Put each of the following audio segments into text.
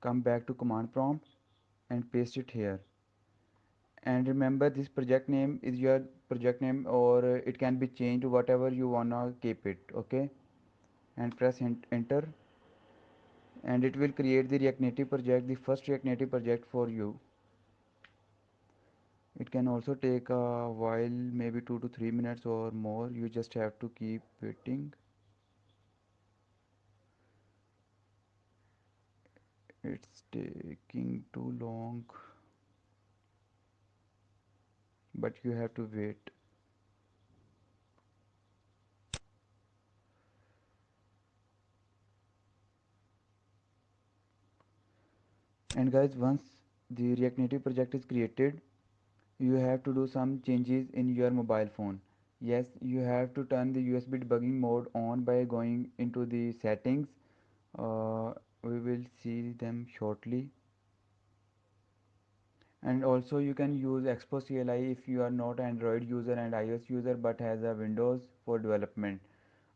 come back to command prompt and paste it here. And remember, this project name is your project name, or it can be changed to whatever you wanna keep it. Okay, and press enter, and it will create the React Native project, the first React Native project for you. It can also take a while, maybe 2 to 3 minutes or more. You just have to keep waiting. It's taking too long, but you have to wait. And guys, once the React Native project is created, you have to do some changes in your mobile phone. Yes, you have to turn the USB debugging mode on by going into the settings. We will see them shortly. And also you can use Expo CLI if you are not Android user and iOS user but has a Windows for development.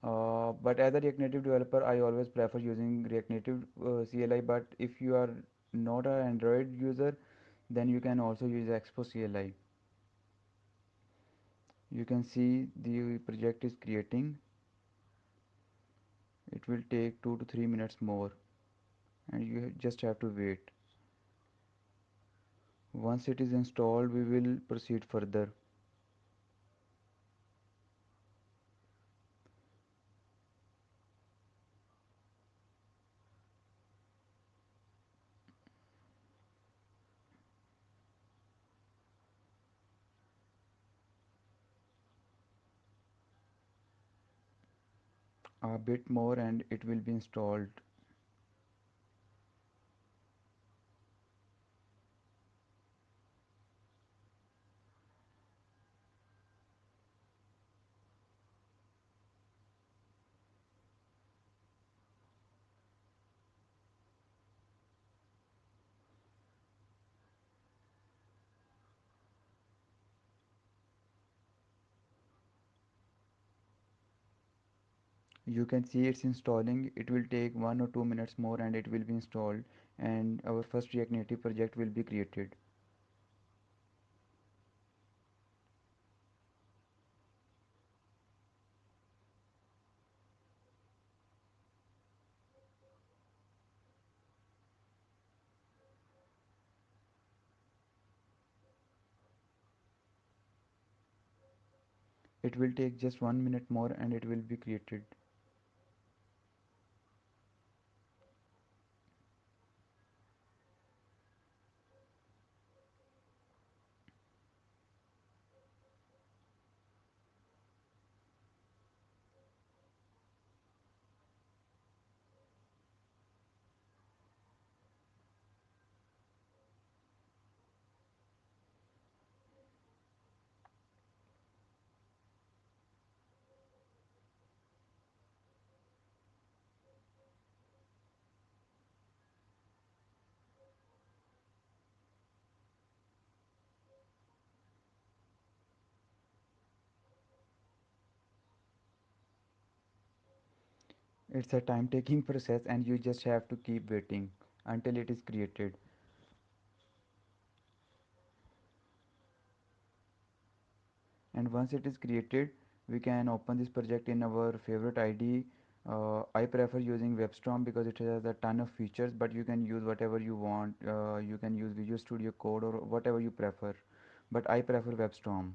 But as a React Native developer, I always prefer using React Native CLI. But if you are not an Android user, then you can also use Expo CLI. You can see the project is creating. It will take 2 to 3 minutes more, and you just have to wait. Once it is installed, we will proceed further. A bit more and it will be installed. You can see it's installing. It will take 1 or 2 minutes more and it will be installed, and our first React Native project will be created. It will take just 1 minute more and it will be created. It's a time taking process and you just have to keep waiting until it is created. And once it is created, we can open this project in our favorite IDE. I prefer using WebStorm because it has a ton of features, but you can use whatever you want. You can use Visual Studio Code or whatever you prefer, but I prefer WebStorm.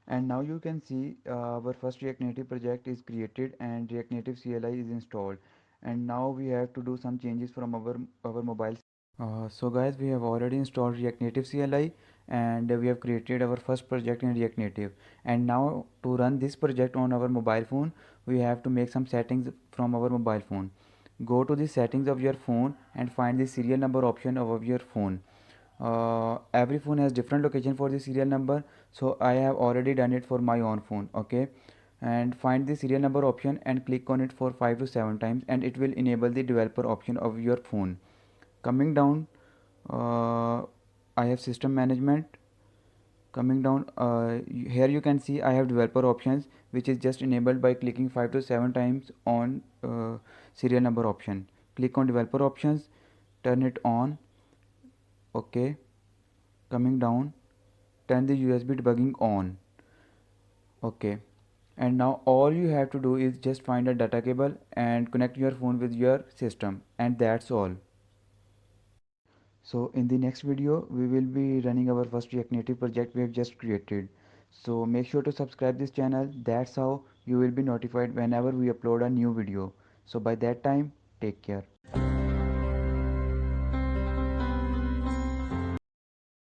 And now you can see our first React Native project is created and React Native CLI is installed. And now we have to do some changes from our mobile. So guys, we have already installed React Native CLI and we have created our first project in React Native. And now to run this project on our mobile phone, we have to make some settings from our mobile phone. Go to the settings of your phone and find the serial number option of your phone. Every phone has different location for the serial number, so I have already done it for my own phone. Okay, and find the serial number option and click on it for 5 to 7 times and it will enable the developer option of your phone. Coming down, I have system management. Coming down, here you can see I have developer options, which is just enabled by clicking 5 to 7 times on serial number option. Click on developer options, turn it on. Okay. Coming down, turn the USB debugging on. Okay. And now all you have to do is just find a data cable and connect your phone with your system, and that's all. So in the next video we will be running our first React Native project we have just created. So make sure to subscribe this channel. That's how you will be notified whenever we upload a new video. So by that time, take care.